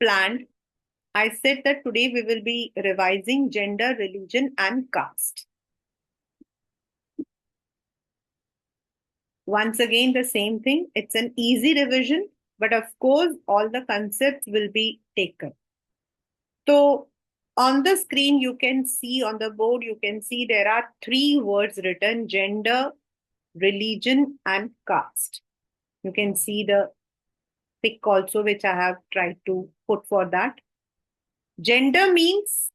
planned, I said that today we will be revising gender, religion, and caste. Once again, the same thing. It's an easy revision, but of course, all the concepts will be taken. So, on the screen, you can see on the board, you can see there are three words written: gender, religion, and caste. You can see the pic also, which I have tried to put for that. Gender means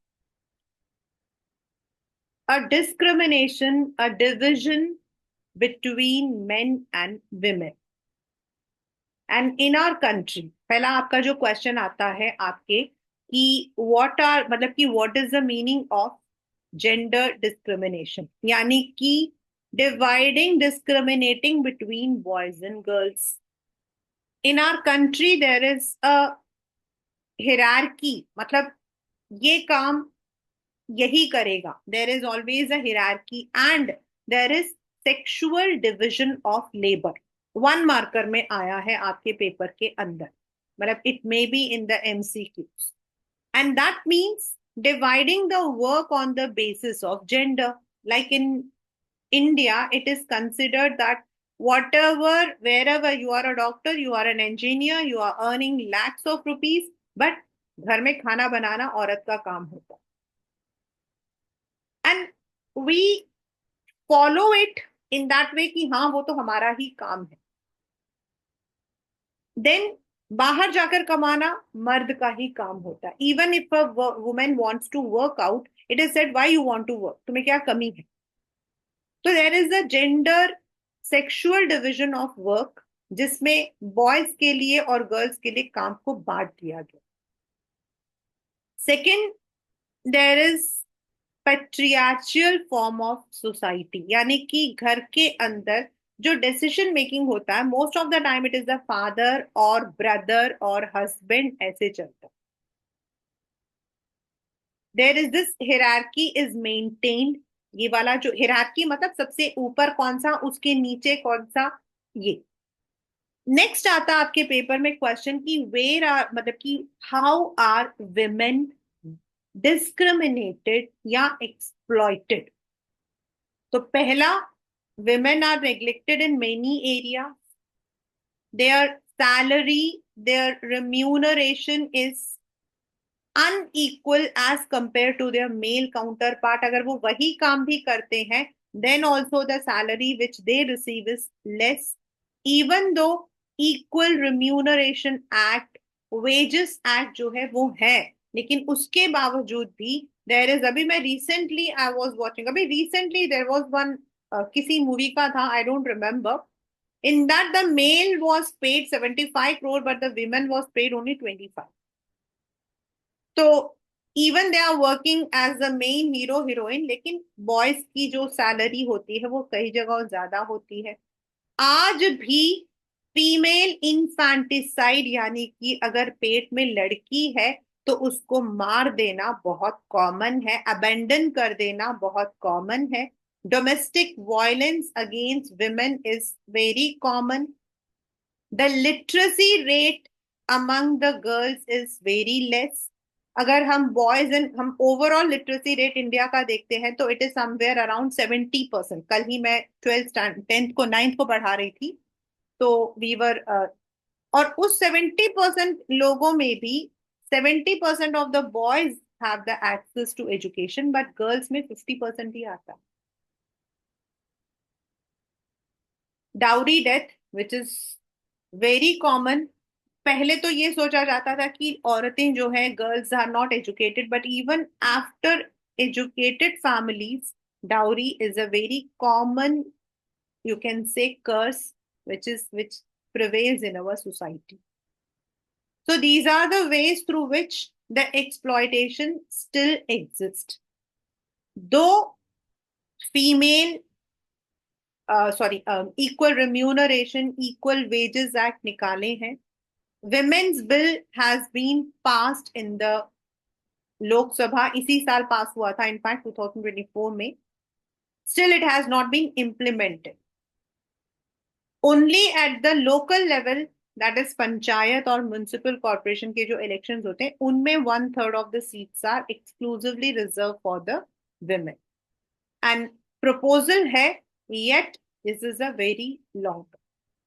a discrimination, a division between men and women. And in our country, पहला आपका जो question आता है आपके कि what are मतलब कि what is the meaning of gender discrimination, यानी कि dividing, discriminating between boys and girls. In our country there is a hierarchy, मतलब ये काम यही करेगा. There is always a hierarchy and there is sexual division of labor. 1 marker में आया है आपके पेपर के अंदर, मतलब it may be in the MCQs. And that means dividing the work on the basis of gender. Like in India, it is considered that whatever, wherever you are a doctor, you are an engineer, you are earning lakhs of rupees, but घर में खाना बनाना औरत का काम होता है. And we follow it in that way कि हाँ वो तो हमारा ही काम है. Then बाहर जाकर कमाना मर्द का ही काम होता है. Even if a woman wants to work out, it is said why you want to work, तुम्हें क्या कमी है. So there is a gender sexual division of work जिसमें बॉयज के लिए और गर्ल्स के लिए काम को बांट दिया गया. Second, there is patriarchal form of society, यानी कि घर के अंदर जो डिसीजन मेकिंग होता है most of the time it is the father और ब्रदर और हस्बैंड ऐसे चलता है. There is this hierarchy is maintained. ये वाला जो हिरार्की मतलब सबसे ऊपर कौन सा, उसके नीचे कौन सा, ये. नेक्स्ट आता है आपके पेपर में क्वेश्चन की वेयर आर मतलब कि हाउ आर विमेन डिस्क्रिमिनेटेड या एक्सप्लॉइटेड. तो पहला, women are neglected in many areas. Their salary, their remuneration is unequal as compared to their male counterpart. अगर वो वही काम भी करते हैं then also the salary which they receive is less, even though equal remuneration act, wages act जो है वो है, लेकिन उसके बावजूद भी there is, अभी मैं recently I was watching, अभी recently there was one किसी मूवी का था, I don't remember, in that the male was paid 75 crore but the women was paid only 25. तो even they are working as the main hero heroine, लेकिन boys की जो salary होती है वो कई जगह ज्यादा होती है. आज भी फीमेल इन्फेंटिसाइड, यानी कि अगर पेट में लड़की है तो उसको मार देना बहुत कॉमन है, अबेंडन कर देना बहुत कॉमन है. Domestic violence against women is very common. The literacy rate among the girls is very less. अगर हम बॉयज एंड हम ओवरऑल लिटरेसी रेट इंडिया का देखते हैं तो इट इज समवेयर अराउंड 70%. कल ही मैं 10th को 9th को पढ़ा रही थी तो वीवर और उस 70% लोगों में भी 70% of the boys have the access to education but girls में 50% ही आता है. Dowry death which is very common. पहले तो ये सोचा जाता था कि औरतें जो है girls are not educated, but even after educated families dowry is a very common, you can say, curse which prevails in our society. So these are the ways through which the exploitation still exists. Though female equal remuneration, equal wages act निकाले हैं, women's bill has been passed in the Lok Sabha, इसी साल पास हुआ था in fact 2024 में. Still it has not been implemented. Only at the local level that is panchayat और municipal corporation के जो इलेक्शंस होते हैं उनमें 1/3 of the seats are exclusively reserve for the women. And proposal है, yet this is a very long.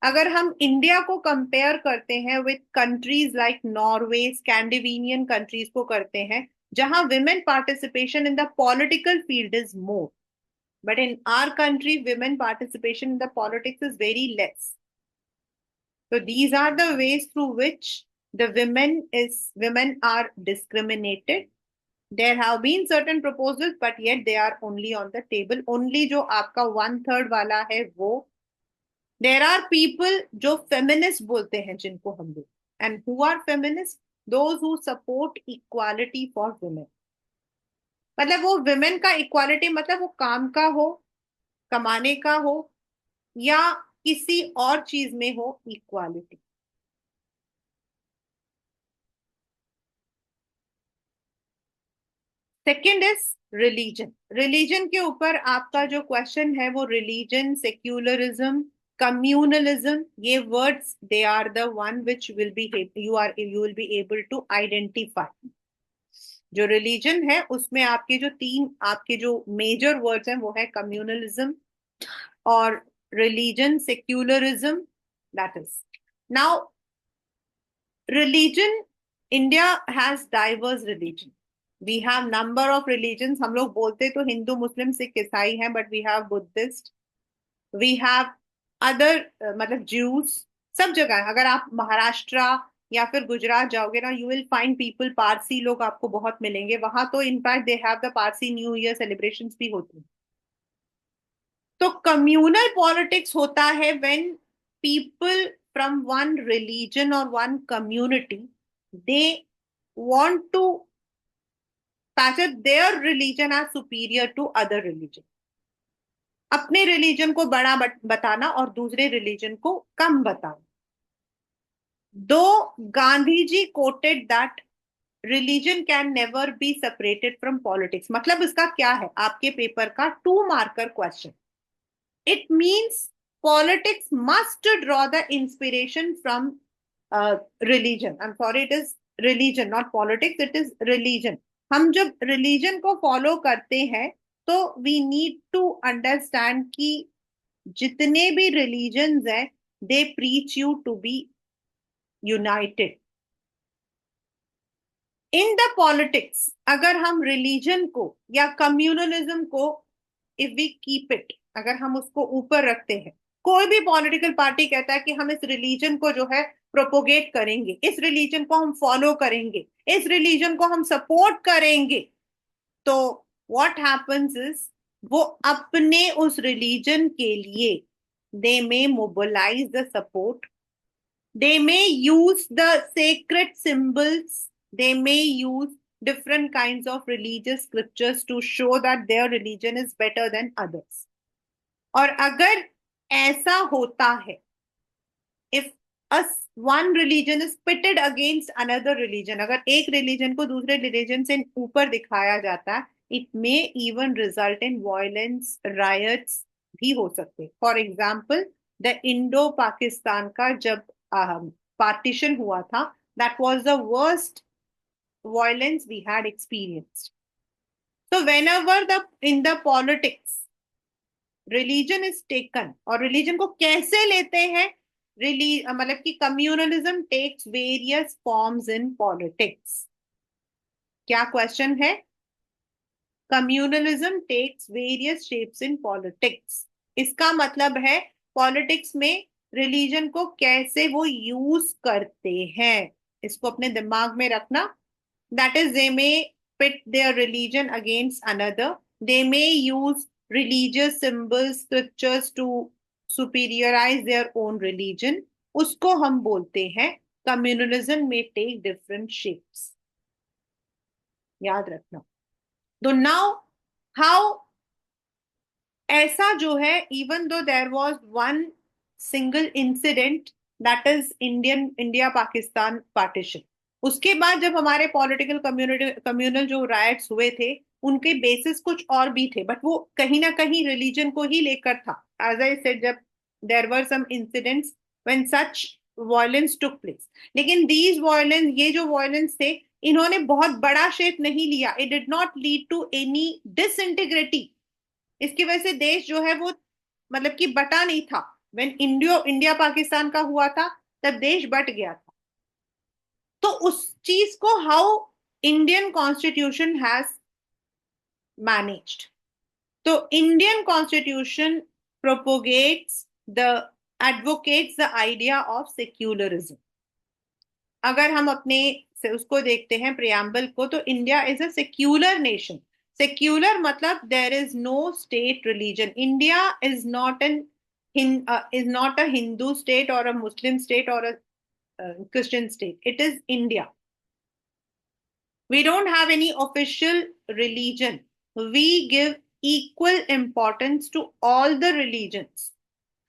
अगर हम India को कंपेयर करते हैं with countries like Norway, Scandinavian countries को करते हैं, जहां women participation in the political field is more, but in our country women participation in the politics is very less. So these are the ways through which the women are discriminated. There have been certain proposals but yet they are only on the table. Only जो आपका 1/3 वाला है वो, there are people जो feminist बोलते हैं जिनको हम लोग, and who are feminists? Those who support equality for women. मतलब वो women का equality मतलब वो काम का हो, कमाने का हो या किसी और चीज में हो equality. Second is religion. Religion के ऊपर आपका जो क्वेश्चन है वो रिलीजन, सेक्युलरिज्म, कम्युनलिज्म, ये words they are the one which will be you will be able to identify. जो रिलीजन है उसमें आपके जो तीन आपके जो मेजर वर्ड्स हैं वो है कम्युनलिज्म और religion, secularism, that is. Now religion, India has diverse religion. We have number of religions. हम लोग बोलते तो हिंदू, मुस्लिम, सिख, ईसाई हैं, but we have Buddhist, we have other मतलब Jews, सब जगह है। अगर आप महाराष्ट्र या फिर गुजरात जाओगे ना, you will find people, Parsi लोग आपको बहुत मिलेंगे वहां, तो in fact they have the Parsi new year celebrations भी होती हैं। तो कम्युनल पॉलिटिक्स होता है when people from one religion और one community they want to patch their religion as superior to other religion। अपने रिलीजन को बड़ा बताना और दूसरे रिलीजन को कम बताना। Though Gandhi ji quoted that religion can never be separated from politics. मतलब इसका क्या है, आपके पेपर का 2 marker question. It means politics must draw the inspiration from religion. I'm sorry, it is religion, not politics, it is religion. हम जब religion को follow करते हैं तो we need to understand कि जितने भी religions हैं they preach you to be united. In the politics अगर हम religion को या communalism को if we keep it, अगर हम उसको ऊपर रखते हैं, कोई भी पॉलिटिकल पार्टी कहता है कि हम इस रिलीजन को जो है प्रोपोगेट करेंगे, इस रिलीजन को हम फॉलो करेंगे, इस रिलीजन को हम सपोर्ट करेंगे, तो व्हाट हैपेंस इज वो अपने उस रिलीजन के लिए they may mobilise the support, they may use the sacred symbols, they may use different kinds of religious scriptures to show that their religion is better than others. और अगर ऐसा होता है, if a one religion is pitted against another religion, अगर एक religion को दूसरे religion से ऊपर दिखाया जाता है, it may even result in violence, riots भी हो सकते। For example, the Indo-Pakistan का जब partition हुआ था, that was the worst violence we had experienced. So whenever in the politics religion is taken, और religion को कैसे लेते हैं, मतलब कि communalism takes various forms in politics। क्या क्वेश्चन है? communalism takes various shapes in politics। इसका मतलब है पॉलिटिक्स में रिलीजन को कैसे वो यूज करते हैं, इसको अपने दिमाग में रखना। That is, they may pit their religion against another. They may use religious symbols, scriptures to superiorize their own religion. उसको हम बोलते हैं communalism may take different shapes। याद रखना। तो now how ऐसा जो है, even though there was one single incident, that is India Pakistan partition, उसके बाद जब हमारे पॉलिटिकल कम्युनल जो राइट्स हुए थे उनके बेसिस कुछ और भी थे, बट वो कहीं ना कहीं रिलीजन को ही लेकर था। एज आई सेड, जब there were some incidents when such violence took place, लेकिन दीज वॉयलेंस, ये जो वॉयलेंस थे, इन्होंने बहुत बड़ा शेप नहीं लिया. It did not lead to any disintegrity. इसकी वजह से देश जो है वो मतलब कि बटा नहीं था. व्हेन इंडिया पाकिस्तान का हुआ था, तब देश बट गया था. तो उस चीज को how Indian constitution has managed. तो Indian constitution propagates the advocates the idea of secularism. अगर हम अपने से उसको देखते हैं प्रियम्बल को, तो India is a secular nation. Secular मतलब there is no state religion. India is not an is not a Hindu state or a Muslim state or a Christian state. It is India. We don't have any official religion. We give equal importance to all the religions.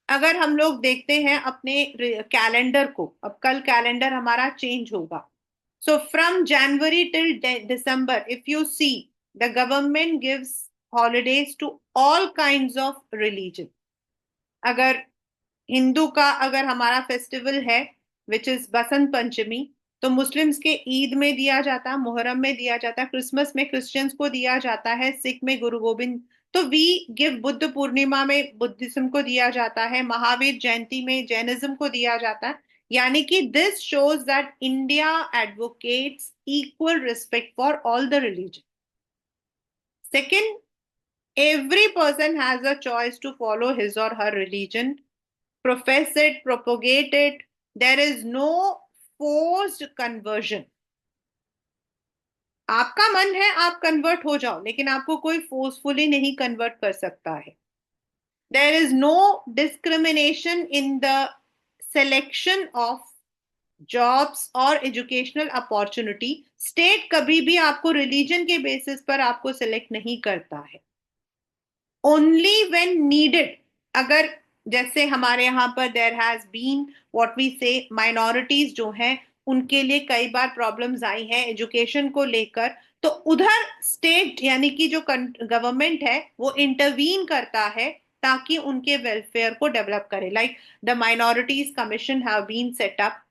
अगर हम लोग देखते हैं अपने calendar को, अब कल calendar हमारा चेंज होगा. So from January till December, if you see, the government gives holidays to all kinds of religion. अगर हिंदू का अगर हमारा फेस्टिवल है विच इज बसंत पंचमी, तो मुस्लिम्स के ईद में दिया जाता, मुहर्रम में दिया जाता, क्रिसमस में क्रिश्चियंस को दिया जाता है, सिख में गुरु गोविंद. तो वी गिव, बुद्ध पूर्णिमा में बुद्धिज्म को दिया जाता है, महावीर जयंती में जैनिज्म को दिया जाता है. यानी कि this shows that India advocates equal respect for all the religion. Second, every person has a choice to follow his or her religion, profess it, propagate it. There is no forced conversion. आपका मन है आप convert हो जाओ, लेकिन आपको कोई forcefully नहीं कन्वर्ट कर सकता है. There is no discrimination in the selection of jobs और एजुकेशनल अपॉर्चुनिटी. स्टेट कभी भी आपको रिलीजन के बेसिस पर आपको सिलेक्ट नहीं करता है. ओनली व्हेन नीडेड, अगर जैसे हमारे यहाँ पर there has been what we say minorities जो हैं, उनके लिए कई बार प्रॉब्लम्स आई हैं एजुकेशन को लेकर, तो उधर स्टेट यानी कि जो गवर्नमेंट है वो इंटरवीन करता है ताकि उनके वेलफेयर को डेवलप करे. Like the minorities commission have been set up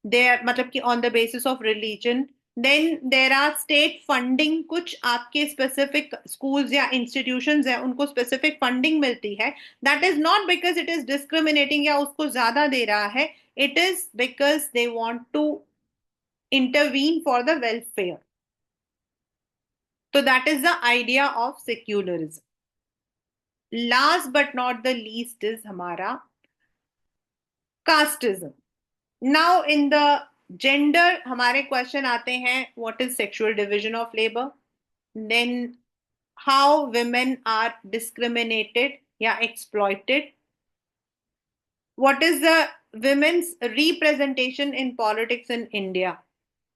there, मतलब कि on the basis of religion. Then there are state funding, कुछ आपके स्पेसिफिक स्कूल्स या इंस्टीट्यूशंस हैं उनको स्पेसिफिक फंडिंग मिलती है. That is not because it is discriminating या उसको ज्यादा दे रहा है. It is because they want to intervene for the welfare. तो that is the idea of secularism. Last but not the least is हमारा casteism. Now in the gender हमारे question आते हैं, what is sexual division of labour, then how women are discriminated या exploited, what is the women's representation in politics in India.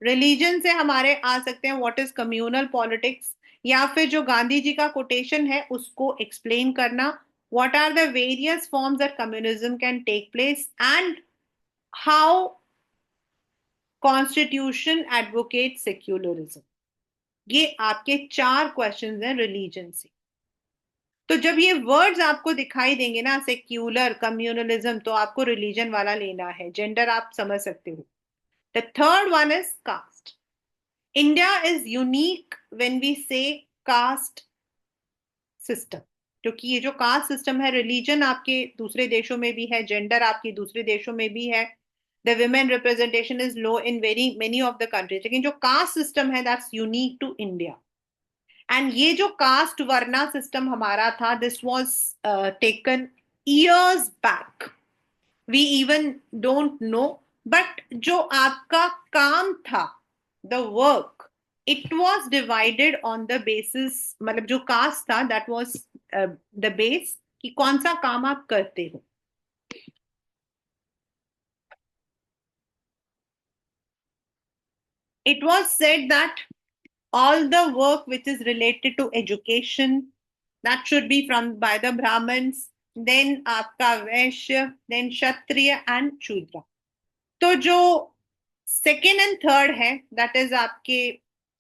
Religion से हमारे आ सकते हैं what is communal politics, या फिर जो गांधी जी का कोटेशन है उसको एक्सप्लेन करना, what are the various forms that communism can take place, and how constitution advocate secularism. ये आपके 4 क्वेश्चंस हैं रिलीजन से. तो जब ये वर्ड्स आपको दिखाई देंगे ना, सेक्युलर, कम्युनलिज्म, तो आपको रिलीजन वाला लेना है. जेंडर आप समझ सकते हो. The third one is caste. India is unique when we say caste system, क्योंकि ये जो कास्ट सिस्टम है, रिलीजन आपके दूसरे देशों में भी है, जेंडर आपके दूसरे देशों में भी है, the women representation is low in very many of the countries, लेकिन जो कास्ट सिस्टम है that's unique to India. and ये जो कास्ट वर्ना सिस्टम हमारा था, this was taken years back, we even don't know, but जो आपका काम था, the work, it was divided on the basis, मतलब जो कास्ट था that was the base कि कौन सा काम आप करते हो. It was said that all the work which is related to education, that should be from by the Brahmins, then आपका वैश्य, then क्षत्रिय and शूद्र. तो जो सेकेंड एंड थर्ड है, दैट इज आपके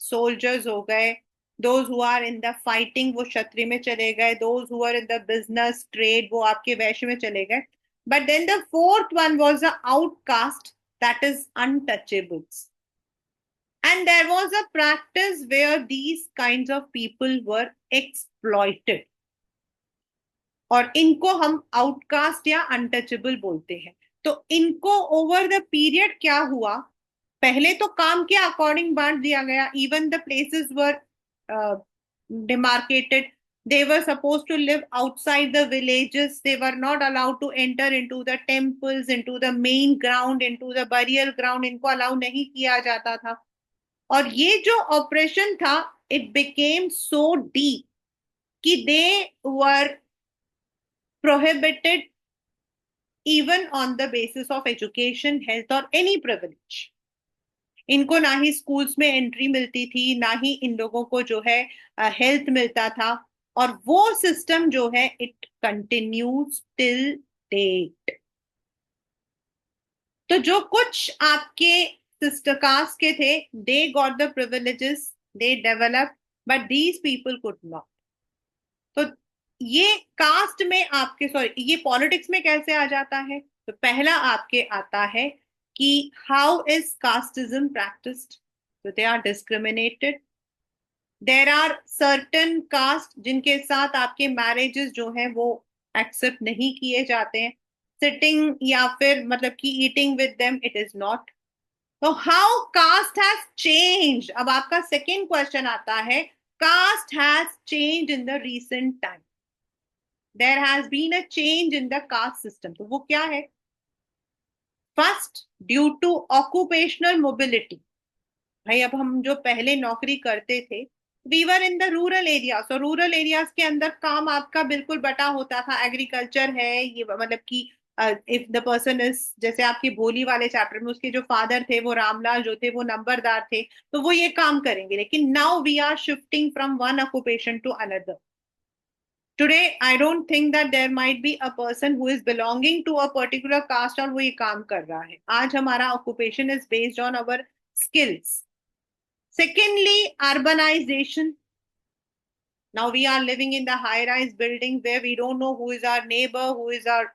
सोल्जर्स हो गए, those who are in the fighting वो क्षत्रिय में चले गए, those who are in the business trade वो आपके वैश्य में चले गए. But then the fourth one was the outcast, that is untouchables. And there was a practice where these kinds of people were exploited. और इनको हम आउटकास्ट या untouchable बोलते हैं. तो इनको ओवर द पीरियड क्या हुआ, पहले तो काम के अकॉर्डिंग बांट दिया गया. Even the places were demarcated. They were supposed to live outside the villages. They were not allowed to enter into the temples, into the main ground, into the burial ground. इनको allow नहीं किया जाता था. और ये जो operation था, it became so deep कि they were prohibited even on the basis of education, health or any privilege. इनको ना ही स्कूल्स में एंट्री मिलती थी, ना ही इन लोगों को जो है हेल्थ मिलता था. और वो सिस्टम जो है इट कंटिन्यूज टिल डेट. तो जो कुछ आपके सिस्टर कास्ट के थे, they got the privileges, they develop, but these people could not. तो ये कास्ट में आपके, सॉरी, ये पॉलिटिक्स में कैसे आ जाता है? तो पहला आपके आता है कि हाउ इज कास्टिज्म प्रैक्टिस्ड. तो they are discriminated. There are certain caste जिनके साथ आपके मैरिजेस जो है वो एक्सेप्ट नहीं किए जाते हैं. सिटिंग या फिर मतलब कि eating with them, it is not. तो हाउ कास्ट हैज चेंज. अब आपका सेकेंड क्वेश्चन आता है, caste has changed in the recent time. There has been a change in the caste system. तो वो क्या है? First, due to occupational mobility. भाई अब हम जो पहले नौकरी करते थे, we were in the rural areas. So rural areas के अंदर काम आपका बिल्कुल बटा होता था. एग्रीकल्चर है ये, मतलब कि इफ द पर्सन इज, जैसे आपके भोली वाले चैप्टर में उसके जो फादर थे वो रामलाल जो थे वो नंबरदार थे, तो वो ये काम करेंगे. लेकिन now we are shifting from one occupation to another. Today, I don't think that there might be a person who is belonging to a particular caste और वो ये काम कर रहा है. आज हमारा occupation is based on our skills. Secondly, urbanization. Now we are living in the high-rise buildings where we don't know who is our neighbor, who is our.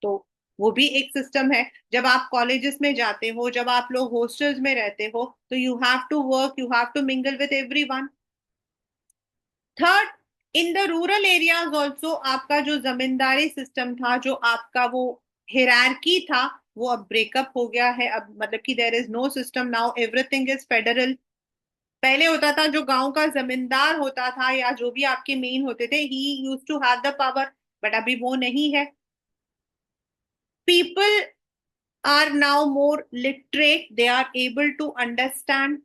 तो वो भी एक सिस्टम है. जब आप कॉलेजेस में जाते हो, जब आप लोग हॉस्टल्स में रहते हो, तो you have to work, you have to mingle with everyone. Third, in the rural areas also आपका जो जमींदारी सिस्टम था, जो आपका वो हिरार्की था, वो अब ब्रेकअप हो गया है. अब मतलब कि there is no system now, everything is federal. पहले होता था जो गांव का जमींदार होता था या जो भी आपके मेन होते थे, he used to have the power, but अभी वो नहीं है. People are now more literate, they are able to understand.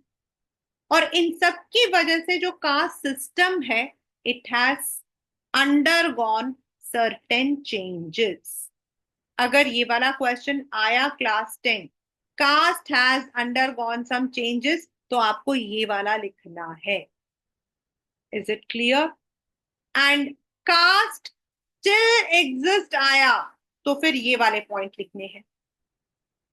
और इन सब की वजह से जो कास्ट सिस्टम है, it has undergone certain changes. अगर ये वाला क्वेश्चन आया class 10, caste has undergone some changes, तो आपको ये वाला लिखना है. Is it clear? And caste still exist आया, तो फिर ये वाले पॉइंट लिखने हैं.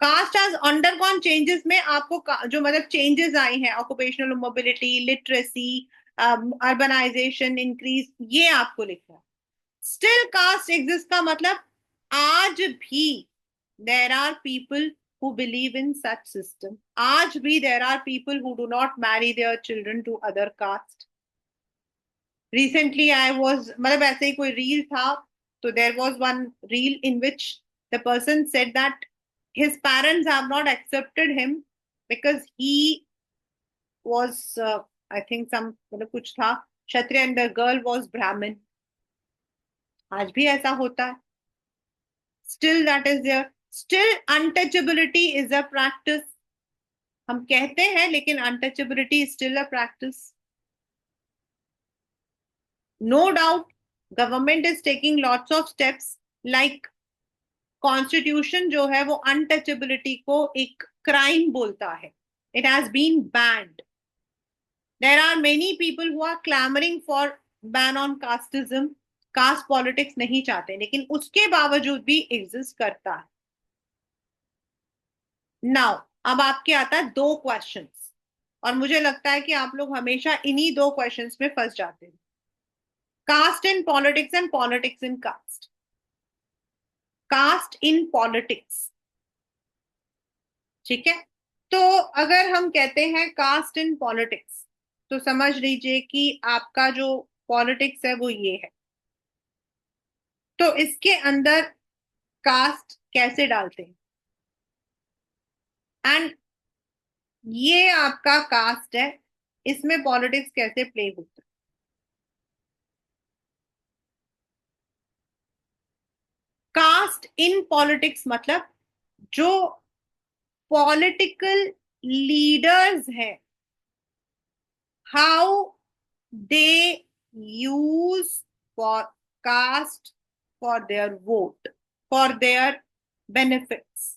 कास्ट हैज अंडरगॉन चेंजेस में आपको जो मतलब चेंजेस आई हैं, occupational mobility, literacy, urbanization increase, ये आपको लिखना है. स्टिल कास्ट एग्जिस्ट का मतलब आज भी there are people who believe in such system. आज भी there are people who do not marry their children to other caste. Recently I was, मतलब ऐसे ही कोई रील था, तो there was one reel in which the person said that his parents have not accepted him because he was I think some मतलब कुछ था क्षत्रिय and the girl was Brahmin. आज भी ऐसा होता है. Still that is there. Still untouchability is a practice. हम कहते हैं लेकिन untouchability is still a practice. No doubt government is taking lots of steps, like constitution जो है वो अनटचेबिलिटी को एक क्राइम बोलता है. It has been banned. There are many people who are clamouring for ban on casteism. Caste politics नहीं चाहते, लेकिन उसके बावजूद भी एग्जिस्ट करता है. नाउ अब आपके आता है दो क्वेश्चंस, और मुझे लगता है कि आप लोग हमेशा इन्हीं दो क्वेश्चंस में फंस जाते हैं. Caste in politics and politics in caste. Caste in politics. ठीक है, तो अगर हम कहते हैं कास्ट इन पॉलिटिक्स, तो समझ लीजिए कि आपका जो पॉलिटिक्स है वो ये है। तो इसके अंदर कास्ट कैसे डालते हैं, एंड ये आपका कास्ट है, इसमें पॉलिटिक्स कैसे प्ले होता है। कास्ट इन पॉलिटिक्स मतलब जो पॉलिटिकल लीडर्स हैं, how they use for caste for their vote, for their benefits।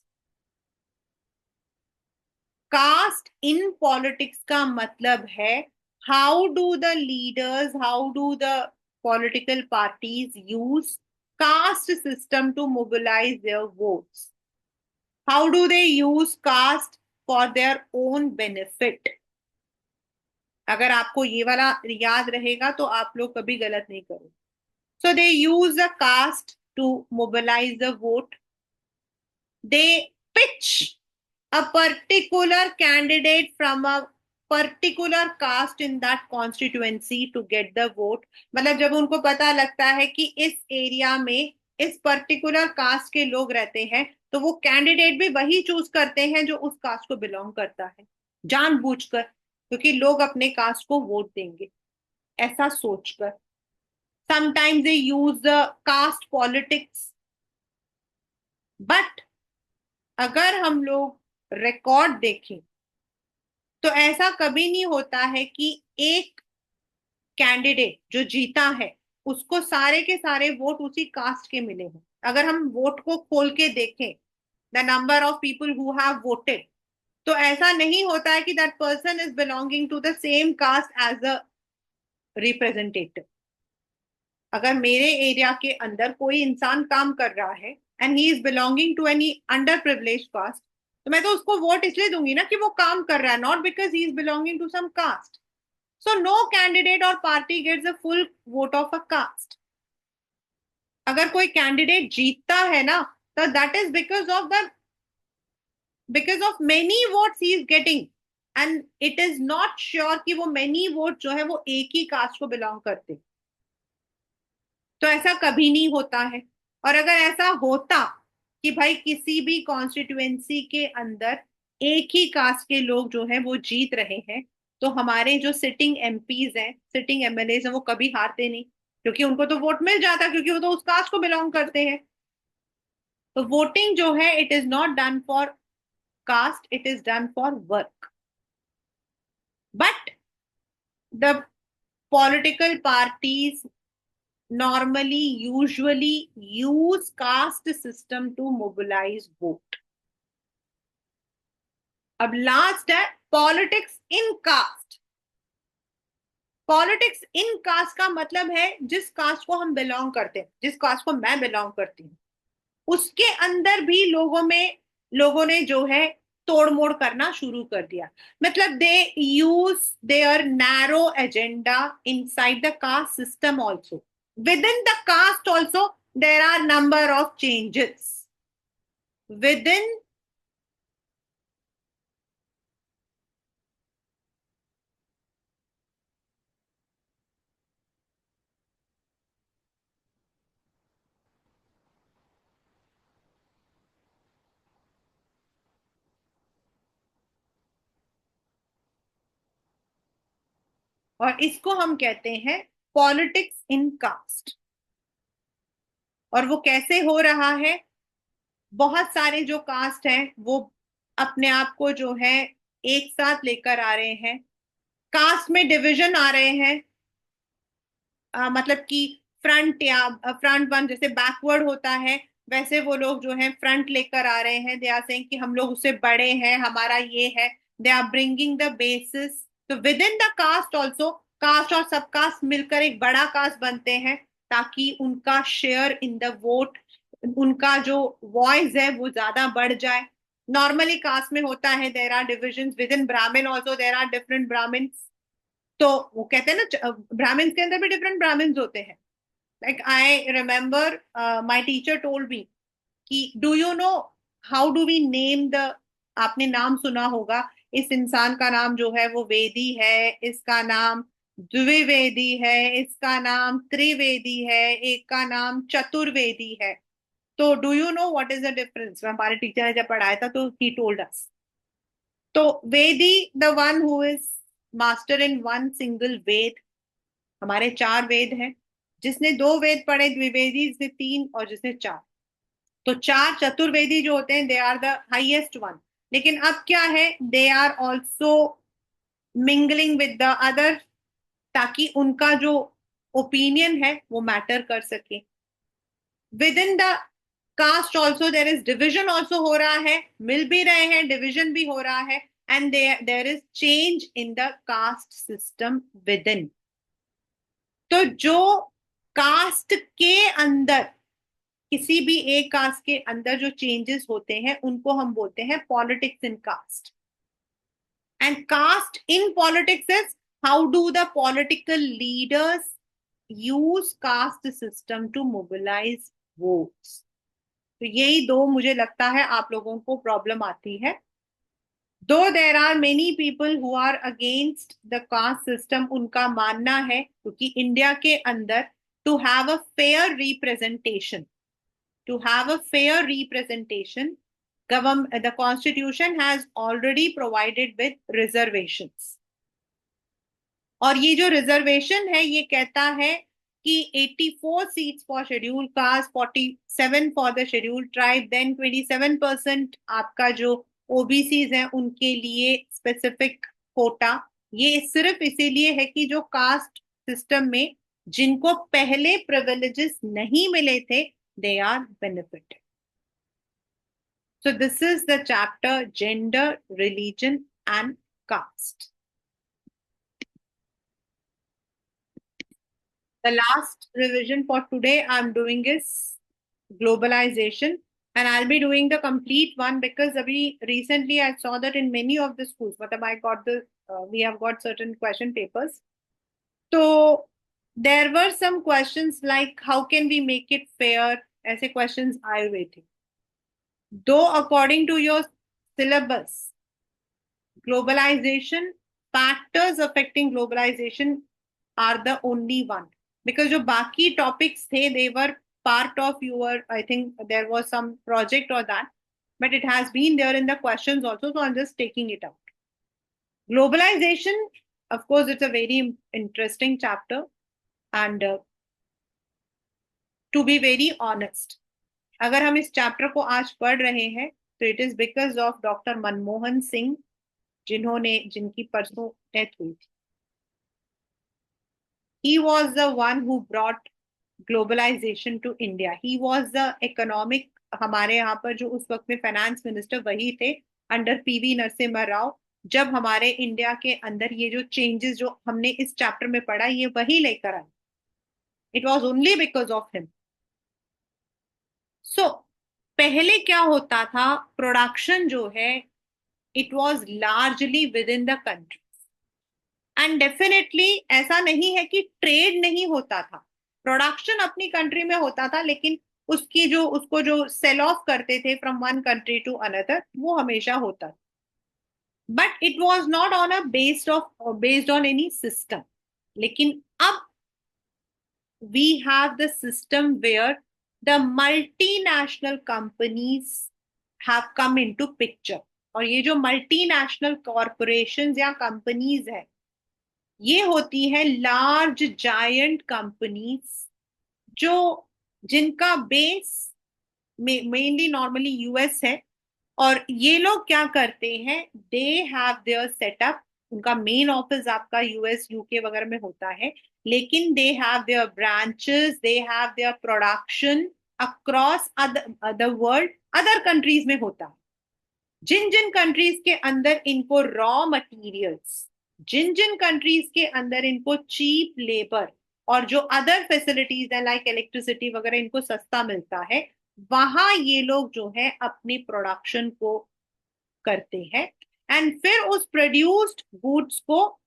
Caste in politics का मतलब है how do the leaders, how do the political parties use caste system to mobilize their votes, how do they use caste for their own benefit. अगर आपको ये वाला याद रहेगा तो आप लोग कभी गलत नहीं करोगे। So they use the caste to mobilise the vote, they pitch a particular candidate from a particular caste in that constituency to get the vote। मतलब जब उनको पता लगता है कि इस एरिया में इस पर्टिकुलर कास्ट के लोग रहते हैं, तो वो कैंडिडेट भी वही चूज करते हैं जो उस कास्ट को बिलोंग करता है, जानबूझकर, क्योंकि लोग अपने कास्ट को वोट देंगे ऐसा सोचकर। Sometimes they use the caste politics, but अगर हम लोग रिकॉर्ड देखें तो ऐसा कभी नहीं होता है कि एक कैंडिडेट जो जीता है उसको सारे के सारे वोट उसी कास्ट के मिले हैं। अगर हम वोट को खोल के देखें, the number of people who have voted, तो ऐसा नहीं होता है कि that person is belonging to the same caste as a representative. अगर मेरे एरिया के अंदर कोई इंसान काम कर रहा है and he is belonging to any under privilege caste, तो मैं तो उसको वोट इसलिए दूंगी ना कि वो काम कर रहा है, not because he is belonging to some caste. So no candidate or party gets a full vote of a caste। अगर कोई कैंडिडेट जीतता है ना, तो that is because of many votes he is getting, and it is not sure कि वो many vote जो है वो एक ही कास्ट को बिलोंग करते। तो ऐसा कभी नहीं होता है। और अगर ऐसा होता कि भाई किसी भी कॉन्स्टिट्युएंसी के अंदर एक ही कास्ट के लोग जो है वो जीत रहे हैं, तो हमारे जो सिटिंग एमपीज हैं, सिटिंग एमएलएज हैं, वो कभी हारते नहीं, क्योंकि उनको तो वोट मिल जाता, क्योंकि वो तो उस कास्ट को बिलोंग करते हैं। तो वोटिंग जो है it is not done for caste, it is done for work. But the political parties normally usually use caste system to mobilize vote। अब लास्ट है politics in caste. Politics in caste का मतलब है जिस cast को हम belong करते हैं, जिस कास्ट को मैं बिलोंग करती हूँ, उसके अंदर भी लोगों ने जो है तोड़ मोड़ करना शुरू कर दिया। मतलब they use their narrow agenda inside the caste system also. Within the caste also, there are number of changes. Within और इसको हम कहते हैं पॉलिटिक्स इन कास्ट। और वो कैसे हो रहा है, बहुत सारे जो कास्ट हैं वो अपने आप को जो है एक साथ लेकर आ रहे हैं, कास्ट में डिवीजन आ रहे हैं। मतलब कि फ्रंट या फ्रंट वन जैसे बैकवर्ड होता है, वैसे वो लोग जो है फ्रंट लेकर आ रहे हैं। दे आर सेइंग कि हम लोग उससे बड़े हैं, हमारा ये है। They are bringing the basis. तो within the caste also, caste और सब कास्ट मिलकर एक बड़ा कास्ट बनते हैं, ताकि उनका शेयर इन द वोट, उनका जो वॉइस है वो ज्यादा बढ़ जाए। नॉर्मली कास्ट में होता है there are division within Brahmin also, there are different Brahmins. तो वो कहते हैं ना ब्राह्मण्स के अंदर भी डिफरेंट ब्राह्मण्स होते हैं। Like I remember my teacher told me कि do you know how do we name the, आपने नाम सुना होगा, इस इंसान का नाम जो है वो वेदी है, इसका नाम द्विवेदी है, इसका नाम त्रिवेदी है, एक का नाम चतुर्वेदी है। तो do you know what is the difference? हमारे टीचर ने जब पढ़ाया था तो ही टोल्ड अस। तो Vedi, the one who is master in one single Veda, हमारे चार वेद हैं। जिसने दो वेद पढ़े द्विवेदी, जिसने तीन और जिसने चार, तो चार चतुर्वेदी जो होते हैं they are the highest one. लेकिन अब क्या है, they are also mingling with the other, ताकि उनका जो ओपिनियन है वो मैटर कर सके। Within the caste also there is division also हो रहा है, मिल भी रहे हैं, डिविजन भी हो रहा है, and there is change in the caste system with in. तो जो कास्ट के अंदर, किसी भी एक कास्ट के अंदर जो चेंजेस होते हैं उनको हम बोलते हैं politics in caste. And caste in politics is how do the political leaders use caste system to mobilize votes. तो यही दो मुझे लगता है आप लोगों को प्रॉब्लम आती है। दो there are many people who are against the caste system, उनका मानना है क्योंकि इंडिया के अंदर to have a fair representation, to have a fair representation, the constitution has already provided with reservations। और ये जो रिजर्वेशन है ये कहता है कि 84 seats for scheduled caste, 47 for the scheduled tribe, then 27% आपका जो ओबीसीज हैं उनके लिए स्पेसिफिक कोटा। ये सिर्फ इसीलिए है कि जो कास्ट सिस्टम में जिनको पहले प्रिविलेजेस नहीं मिले थे, they are benefited। So this is the chapter gender, religion and caste। The last revision for today I'm doing is globalization, and I'll be doing the complete one because abhi recently I saw that in many of the schools, but I got the we have got certain question papers. So there were some questions like how can we make it fair? ऐसे questions आए हुए थे। Though according to your syllabus, globalization, factors affecting globalization are the only one, because जो बाकी topics थे they were part of your, I think there was some project or that, but it has been there in the questions also, so I'm just taking it out. Globalization, of course it's a very interesting chapter, and to be very honest, अगर हम इस chapter को आज पढ़ रहे हैं तो it is because of doctor Manmohan Singh, जिनकी परसों डेथ हुई थी। He was the one who brought globalization to India. He was the economic, हमारे यहाँ पर जो उस वक्त में फाइनेंस मिनिस्टर वही थे अंडर पीवी नरसिम्हा राव। जब हमारे इंडिया के अंदर ये जो चेंजेस जो हमने इस चैप्टर में पढ़ा ये वही लेकर आए। It was only because of him. So पहले क्या होता था, प्रोडक्शन जो है it was largely within the country, and definitely ऐसा नहीं है कि ट्रेड नहीं होता था, प्रोडक्शन अपनी कंट्री में होता था, लेकिन उसकी जो उसको जो सेल ऑफ करते थे from one country to another वो हमेशा होता था, but it was not on a based on any system. लेकिन अब we have the system where the multinational companies have come into picture. और ये जो मल्टीनेशनल कॉरपोरेशंस या कंपनीज है ये होती है लार्ज जायंट कंपनीज, जो जिनका बेस मेनली नॉर्मली यूएस है। और ये लोग क्या करते हैं, दे हैव देयर सेटअप, उनका मेन ऑफिस आपका यूएस यूके वगैरह में होता है, लेकिन they have their branches, they have their production across other world, other countries में होता है। जिन जिन कंट्रीज के अंदर इनको रॉ मटेरियल्स, जिन जिन कंट्रीज के अंदर इनको चीप लेबर और जो अदर फैसिलिटीज है लाइक इलेक्ट्रिसिटी वगैरह इनको सस्ता मिलता है, वहां ये लोग जो है अपनी प्रोडक्शन को करते हैं एंड फिर उस प्रोड्यूस्ड गुड्स को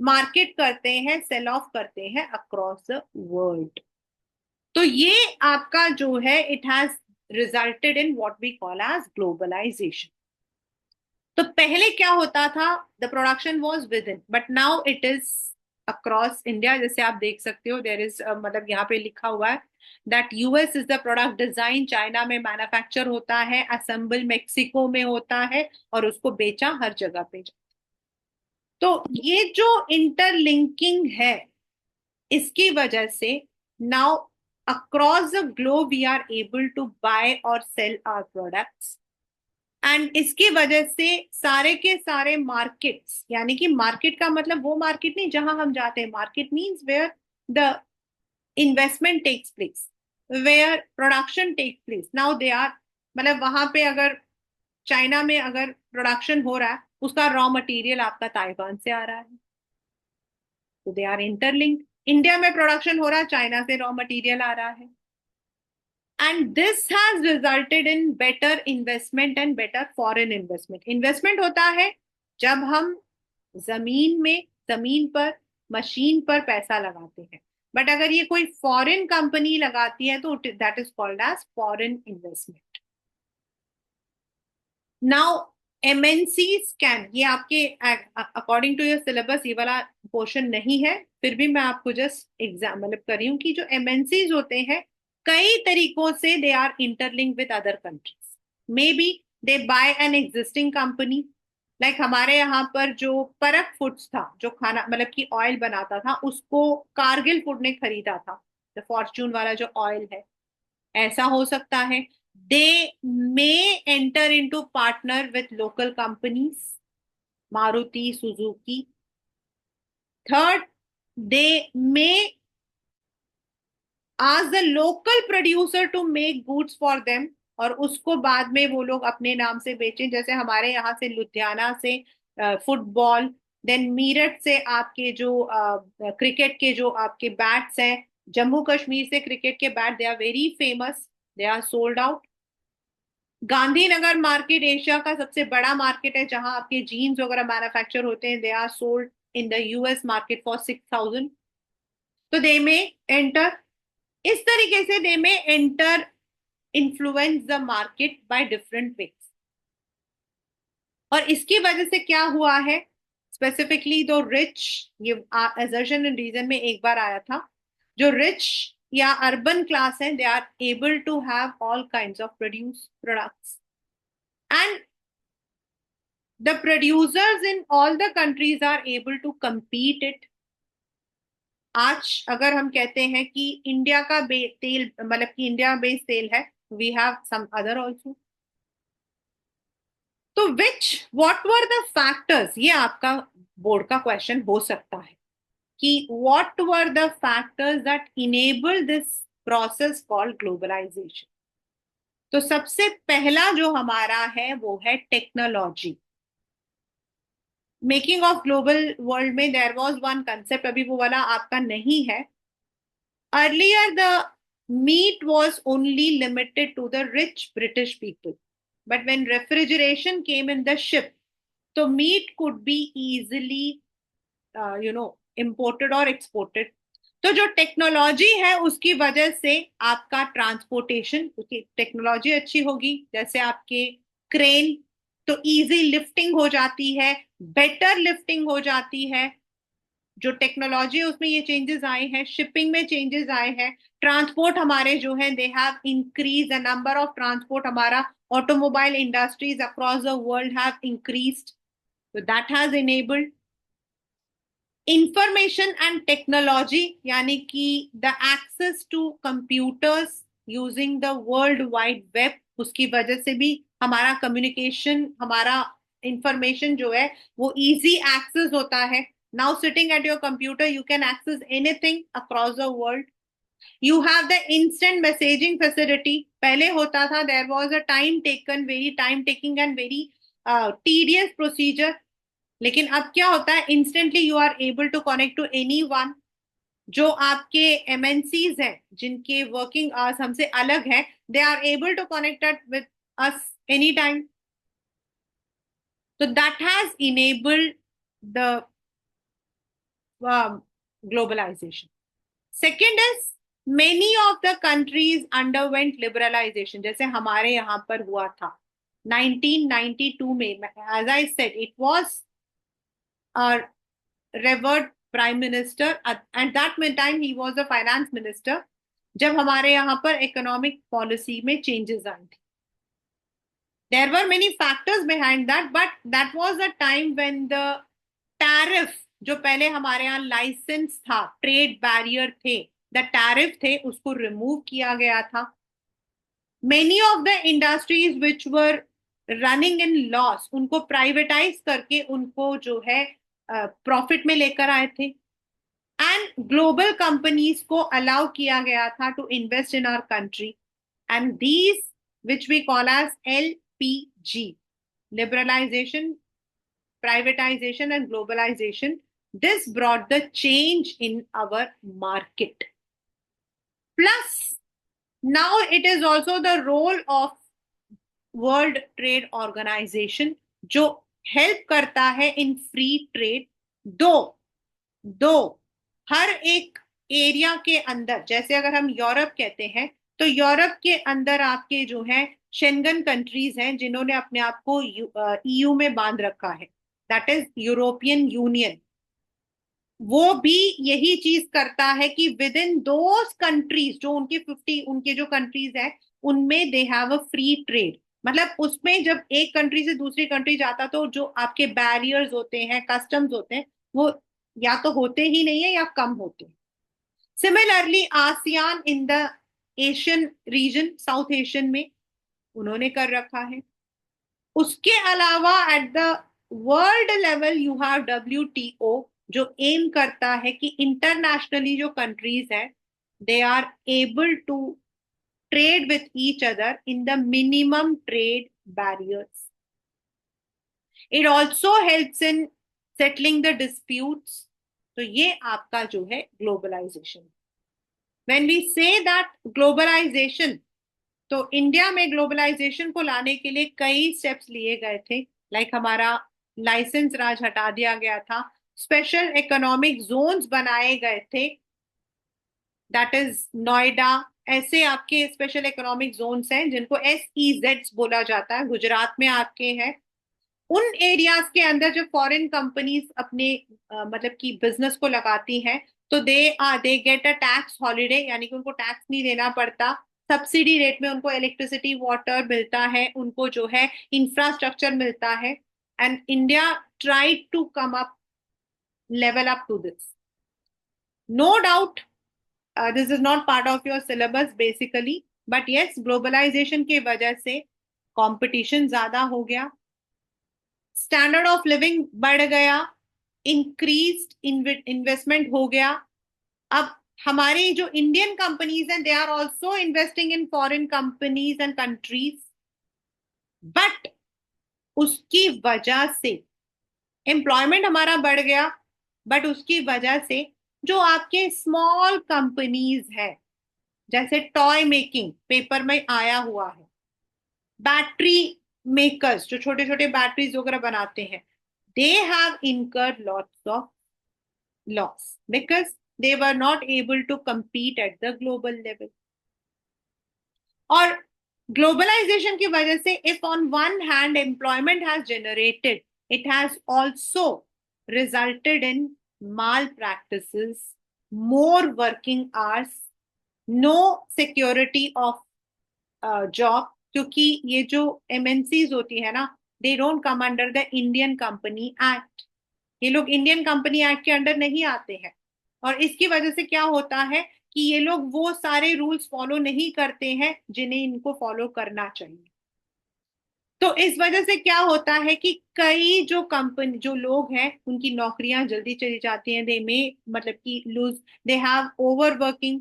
मार्केट करते हैं, सेल ऑफ करते हैं अक्रॉस द वर्ल्ड। तो ये आपका जो है it has resulted in what we call as globalization. तो पहले क्या होता था, the production was with in, but now it is across India. जैसे आप देख सकते हो, देर इज मतलब यहाँ पे लिखा हुआ है that US is the product design, China में मैन्युफैक्चर होता है, असेंबल मेक्सिको में होता है, और उसको बेचा हर जगह पे. तो ये जो इंटरलिंकिंग है, इसकी वजह से now across the globe we are able to buy और सेल आवर प्रोडक्ट्स. एंड इसकी वजह से सारे के सारे मार्केट्स, यानी कि मार्केट का मतलब वो मार्केट नहीं जहां हम जाते हैं, market means where the investment takes place, where production takes place. Now they are, मतलब वहां पे अगर चाइना में अगर प्रोडक्शन हो रहा है, उसका रॉ मटेरियल आपका ताइवान से आ रहा है, तो दे आर इंटरलिंक्ड. इंडिया में प्रोडक्शन हो रहा है, चाइना से रॉ मटेरियल आ रहा है. And this has resulted in better investment and better foreign investment. Investment होता है जब हम जमीन पर, मशीन पर पैसा लगाते हैं. बट अगर ये कोई फॉरेन कंपनी लगाती है तो that is called as foreign investment. Now MNCs can, ये आपके अकॉर्डिंग टू योर सिलेबस ये वाला पोर्शन नहीं है, फिर भी मैं आपको जस्ट एग्जाम मतलब कर रही हूँ कि जो एमएनसीज होते हैं कई तरीकों से they are interlink with other countries. Maybe they buy an existing company, like हमारे यहाँ पर जो परक फूड्स था, जो खाना मतलब कि ऑयल बनाता था, उसको कारगिल फूड ने खरीदा था, द फॉर्च्यून वाला जो ऑयल है. ऐसा हो सकता है. They may enter into partner with local companies, Maruti, Suzuki. Third, they may ask the local producer to make goods for them, और उसको बाद में वो लोग अपने नाम से बेचें. जैसे हमारे यहाँ से लुधियाना से फुटबॉल, देन मीरठ से आपके जो क्रिकेट के जो आपके बैट्स हैं, जम्मू कश्मीर से क्रिकेट के bat, they are very famous, they are sold out. Gandhinagar market Asia का सबसे बड़ा मार्केट है जहां आपके जीन्स वगैरह मैन्युफैक्चर होते हैं, they are sold in the US market for 6,000. तो दे में एंटर, इस तरीके से दे में enter influence the market by different ways. और इसकी वजह से क्या हुआ है, स्पेसिफिकली दो रिच, ये असर्शन एंड रीजन में एक बार आया था, जो रिच या अर्बन क्लास है, they are able to have all kinds of produce products, and the producers in all the countries are able to compete इट. आज अगर हम कहते हैं कि इंडिया का तेल, मतलब कि इंडिया बेस्ड तेल है, we have some other also. तो व्हाट वर द फैक्टर्स, ये आपका बोर्ड का क्वेश्चन हो सकता है कि what were the factors that enable this process called globalization. तो सबसे पहला जो हमारा है वो है technology. Making of global world में देयर वाज वन कंसेप्ट, अभी वो वाला आपका नहीं है. Earlier, the meat was only limited to the rich British people. But when refrigeration came in the ship, so meat could be easily, imported or exported. तो जो technology है उसकी वजह से आपका ट्रांसपोर्टेशन, क्योंकि टेक्नोलॉजी अच्छी होगी, जैसे आपके क्रेन, तो इजी लिफ्टिंग हो जाती है, बेटर लिफ्टिंग हो जाती है. जो टेक्नोलॉजी है उसमें ये चेंजेस आए हैं, शिपिंग में चेंजेस आए हैं, ट्रांसपोर्ट हमारे जो है they have increase the number of transport, हमारा automobile industries across the world have increased, so that has enabled information and technology, यानी कि the access to computers using the world wide web, उसकी वजह से भी हमारा कम्युनिकेशन, हमारा information जो है वो इजी एक्सेस होता है. Now sitting at your computer, you can access anything across the world. You have the instant messaging facility. पहले होता था, there was a time taken, very time taking and very tedious procedure. लेकिन अब क्या होता है, instantly you are able to connect to anyone. जो आपके एमएनसीज हैं जिनके वर्किंग आवर्स हमसे अलग है, they are able to connect with us anytime. So that has enabled the globalization. Second is many of the countries underwent liberalization, जैसे हमारे यहाँ पर हुआ था 1992 में. As I said, it was revered prime minister at that time he was a finance minister, जब हमारे यहाँ पर इकोनॉमिक पॉलिसी में चेंजेस आई थी. there were many factors behind that, but that was a time when the tariff, जो पहले हमारे यहाँ लाइसेंस था, ट्रेड बैरियर थे, द टैरिफ थे, उसको रिमूव किया गया था. many of the industries which were running in loss, उनको प्राइवेटाइज करके उनको जो है प्रॉफिट में लेकर आए थे. एंड ग्लोबल कंपनीज को अलाउ किया गया था to invest in our country, and these which we call as LPG, liberalization, privatization and globalization. This brought the change in our market. Plus, now it is also the role of World Trade Organization जो help करता है in free trade. दो दो हर एक area के अंदर, जैसे अगर हम यूरोप कहते हैं, तो यूरोप के अंदर आपके जो है शेंगन कंट्रीज हैं जिन्होंने अपने आप को EU में बांध रखा है, दैट इज यूरोपियन यूनियन. वो भी यही चीज करता है कि विद इन दोज कंट्रीज, जो उनके 50 उनके जो कंट्रीज है, उनमें they have a free trade. मतलब उसमें जब एक कंट्री से दूसरी कंट्री जाता, तो जो आपके बैरियर्स होते हैं, कस्टम्स होते हैं, वो या तो होते ही नहीं है या कम होते हैं. Similarly ASEAN in the Asian region, South Asian में उन्होंने कर रखा है. उसके अलावा at the world level you have WTO, जो एम करता है कि इंटरनेशनली जो कंट्रीज हैं, they are able to trade with each other in the minimum trade barriers. It also helps in settling the disputes. तो ये आपका जो है globalization. When we say that globalization, तो इंडिया में ग्लोबलाइजेशन को लाने के लिए कई स्टेप्स लिए गए थे. लाइक हमारा लाइसेंस राज हटा दिया गया था, स्पेशल इकोनॉमिक जोन्स बनाए गए थे, दैट इज नोएडा. ऐसे आपके स्पेशल इकोनॉमिक जोन्स हैं जिनको SEZ बोला जाता है, गुजरात में आपके हैं. उन एरियाज के अंदर जब फॉरेन कंपनीज अपने मतलब कि बिजनेस को लगाती हैं, तो they get a tax holiday, यानी कि उनको टैक्स नहीं देना पड़ता. सब्सिडी रेट में उनको इलेक्ट्रिसिटी, वाटर मिलता है, उनको जो है इंफ्रास्ट्रक्चर मिलता है. And India tried to come up, level up to this. No doubt this is not part of your syllabus basically, but yes, globalization की वजह से कंपटीशन ज्यादा हो गया, स्टैंडर्ड ऑफ लिविंग बढ़ गया, इंक्रीज्ड इन्वेस्टमेंट हो गया. अब हमारी जो इंडियन कंपनीज हैं, they are also investing in foreign companies and countries, but उसकी वजह से एम्प्लॉयमेंट हमारा बढ़ गया. बट उसकी वजह से जो आपके स्मॉल कंपनीज है, जैसे टॉय मेकिंग, पेपर में आया हुआ है, बैटरी मेकर्स जो छोटे छोटे बैटरीज वगैरह बनाते हैं, they have incurred lots of loss because they were not able to compete at the global level. और ग्लोबलाइजेशन की वजह से, if on one hand employment has generated, it has also resulted in malpractices, more working hours, no security of job. क्योंकि ये जो MNCs होती है ना, they don't come under the Indian company act. ये लोग इंडियन कंपनी एक्ट के under नहीं आते हैं. और इसकी वजह से क्या होता है कि ये लोग वो सारे रूल्स फॉलो नहीं करते हैं जिन्हें इनको फॉलो करना चाहिए. तो इस वजह से क्या होता है कि कई जो कंपनी, जो लोग हैं, उनकी नौकरियां जल्दी चली जाती हैं. दे में मतलब कि lose, they have over working.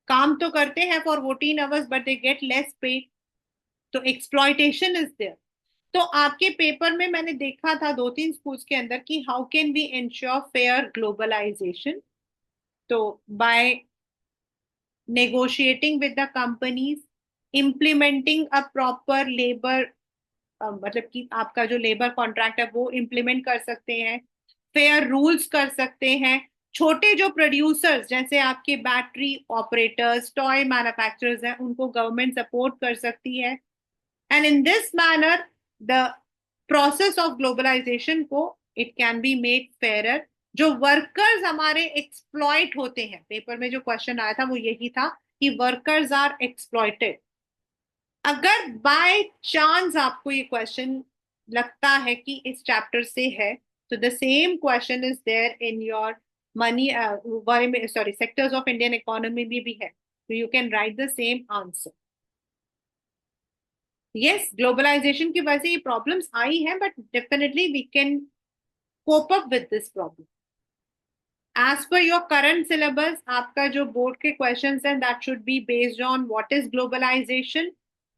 काम तो करते हैं for 14 hours, but they get less pay. तो एक्सप्लॉयटेशन इज देयर. तो आपके पेपर में मैंने देखा था 2-3 स्कूल्स के अंदर कि how can we ensure fair globalisation. तो by negotiating with the companies, implementing a proper labour, मतलब कि आपका जो लेबर कॉन्ट्रैक्ट है वो इम्प्लीमेंट कर सकते हैं, फेयर रूल्स कर सकते हैं, छोटे जो प्रोड्यूसर्स जैसे आपके बैटरी ऑपरेटर्स, टॉय मैन्युफैक्चरर्स हैं, उनको गवर्नमेंट सपोर्ट कर सकती है। And in this manner the process of globalisation को it can be made fairer. जो वर्कर्स हमारे एक्सप्लॉइट होते हैं, पेपर में जो क्वेश्चन आया था वो यही था कि वर्कर्स आर एक्सप्लॉइटेड। अगर बाय चांस आपको ये क्वेश्चन लगता है कि इस चैप्टर से है, तो the same question is there in your money sorry sectors of Indian economy में भी है, तो you can write the same answer. Yes, globalization की वजह से ये प्रॉब्लम्स आई हैं, but definitely we can cope up with this problem. As per your current syllabus, आपका जो बोर्ड के क्वेश्चंस हैं that should be based on what is globalization,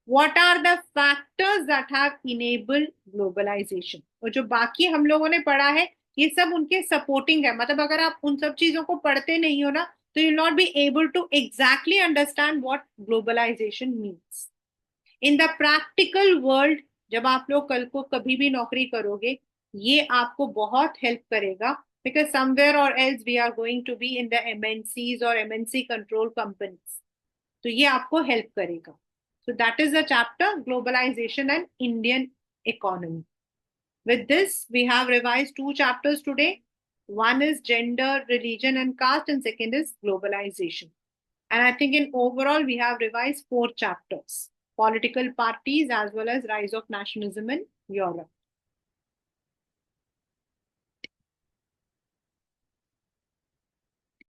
what are the factors that have enabled globalization. और जो बाकी हम लोगों ने पढ़ा है ये सब उनके सपोर्टिंग है। मतलब अगर आप उन सब चीजों को पढ़ते नहीं हो ना, तो you not be able to exactly understand what globalization means in the practical world. जब आप लोग कल को कभी भी नौकरी करोगे, ये आपको बहुत हेल्प करेगा, बिकॉज समवेयर और else we are going to be in the MNCs और एमएनसी कंट्रोल कंपनीज, तो ये आपको हेल्प करेगा। So that is the chapter globalization and Indian economy. With this, we have revised two chapters today. One is gender, religion, and caste, and second is globalization. And I think in overall, we have revised four chapters: political parties as well as rise of nationalism in Europe.